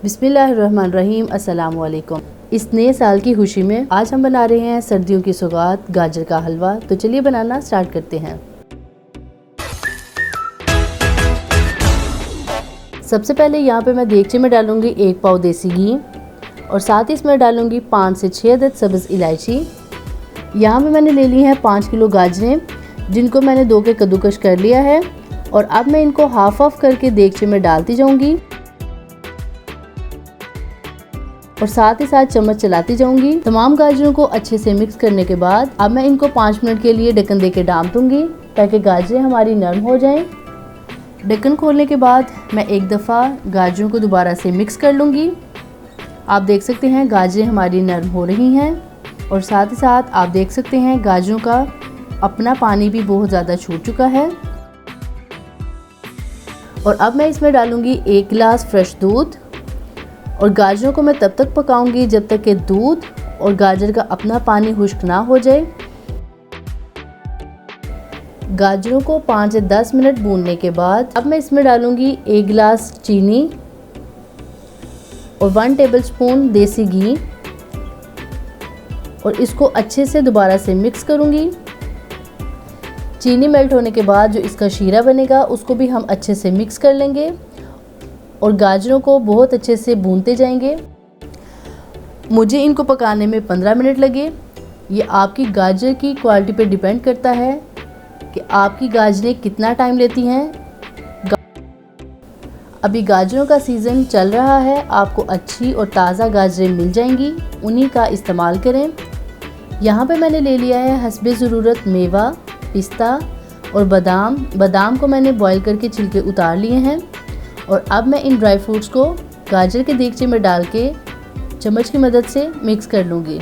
बिस्मिल्लाहिर्रहमानिर्रहीम। अस्सलाम वालेकुम। इस नए साल की खुशी में आज हम बना रहे हैं सर्दियों की सौगात गाजर का हलवा। तो चलिए बनाना स्टार्ट करते हैं। सबसे पहले यहाँ पे मैं देगचे में डालूंगी 1 पाव देसी घी और साथ ही इसमें डालूंगी 5 से 6 अदद सब्ज़ इलायची। यहाँ पे मैंने ले ली हैं 5 किलो गाजरें, जिनको मैंने धो के कद्दूकश कर लिया है। और अब मैं इनको हाफ ऑफ करके देगचे में डालती जाऊंगी और साथ ही साथ चम्मच चलाती जाऊंगी। तमाम गाजरों को अच्छे से मिक्स करने के बाद अब मैं इनको 5 मिनट के लिए ढक्कन देके डाल दूंगी ताकि गाजरें हमारी नरम हो जाएं। ढक्कन खोलने के बाद मैं एक दफ़ा गाजरों को दोबारा से मिक्स कर लूँगी। आप देख सकते हैं गाजरें हमारी नरम हो रही हैं और साथ ही साथ आप देख सकते हैं गाजरों का अपना पानी भी बहुत ज़्यादा छूट चुका है। और अब मैं इसमें डालूँगी 1 गिलास फ्रेश दूध और गाजरों को मैं तब तक पकाऊंगी जब तक कि दूध और गाजर का अपना पानी खुश्क ना हो जाए। गाजरों को 5 से 10 मिनट भूनने के बाद अब मैं इसमें डालूंगी 1 गिलास चीनी और 1 टेबलस्पून देसी घी और इसको अच्छे से दोबारा से मिक्स करूंगी। चीनी मेल्ट होने के बाद जो इसका शीरा बनेगा उसको भी हम अच्छे से मिक्स कर लेंगे और गाजरों को बहुत अच्छे से भूनते जाएंगे। मुझे इनको पकाने में 15 मिनट लगे। ये आपकी गाजर की क्वालिटी पे डिपेंड करता है कि आपकी गाजरें कितना टाइम लेती हैं। अभी गाजरों का सीज़न चल रहा है, आपको अच्छी और ताज़ा गाजरें मिल जाएंगी, उन्हीं का इस्तेमाल करें। यहाँ पे मैंने ले लिया है हस्बे ज़रूरत मेवा, पिस्ता और बादाम को मैंने बॉईल करके छिलके उतार लिए हैं। और अब मैं इन ड्राई फ्रूट्स को गाजर के देगचे में डाल के चम्मच की मदद से मिक्स कर लूँगी।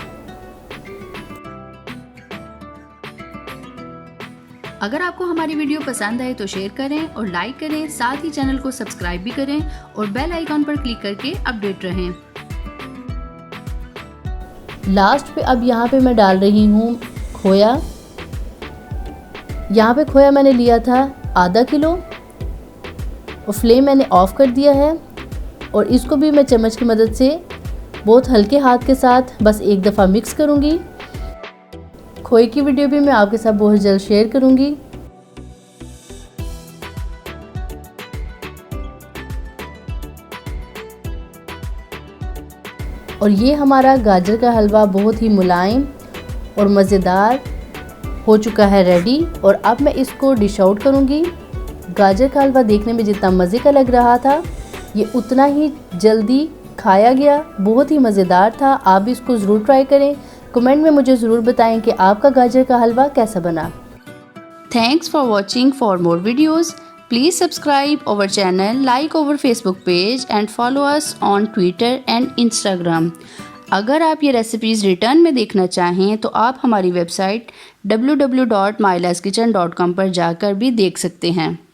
अगर आपको हमारी वीडियो पसंद आए तो शेयर करें और लाइक करें, साथ ही चैनल को सब्सक्राइब भी करें और बेल आइकॉन पर क्लिक करके अपडेट रहें। लास्ट पे अब यहाँ पे मैं डाल रही हूँ खोया। यहाँ पे खोया मैंने लिया था आधा किलो और फ्लेम मैंने ऑफ कर दिया है और इसको भी मैं चम्मच की मदद से बहुत हल्के हाथ के साथ बस एक दफ़ा मिक्स करूँगी। खोए की वीडियो भी मैं आपके साथ बहुत जल्द शेयर करूँगी। और ये हमारा गाजर का हलवा बहुत ही मुलायम और मज़ेदार हो चुका है रेडी। और अब मैं इसको डिश आउट करूँगी। गाजर का हलवा देखने में जितना मज़े का लग रहा था, ये उतना ही जल्दी खाया गया, बहुत ही मज़ेदार था। आप भी इसको ज़रूर ट्राई करें। कमेंट में मुझे ज़रूर बताएं कि आपका गाजर का हलवा कैसा बना। Thanks for watching. For more videos, please subscribe our channel, like our Facebook page and follow us on Twitter and Instagram. अगर आप ये रेसिपीज़ रिटर्न में देखना चाहें तो आप हमारी वेबसाइट www.myleskitchen.com पर जाकर भी देख सकते हैं।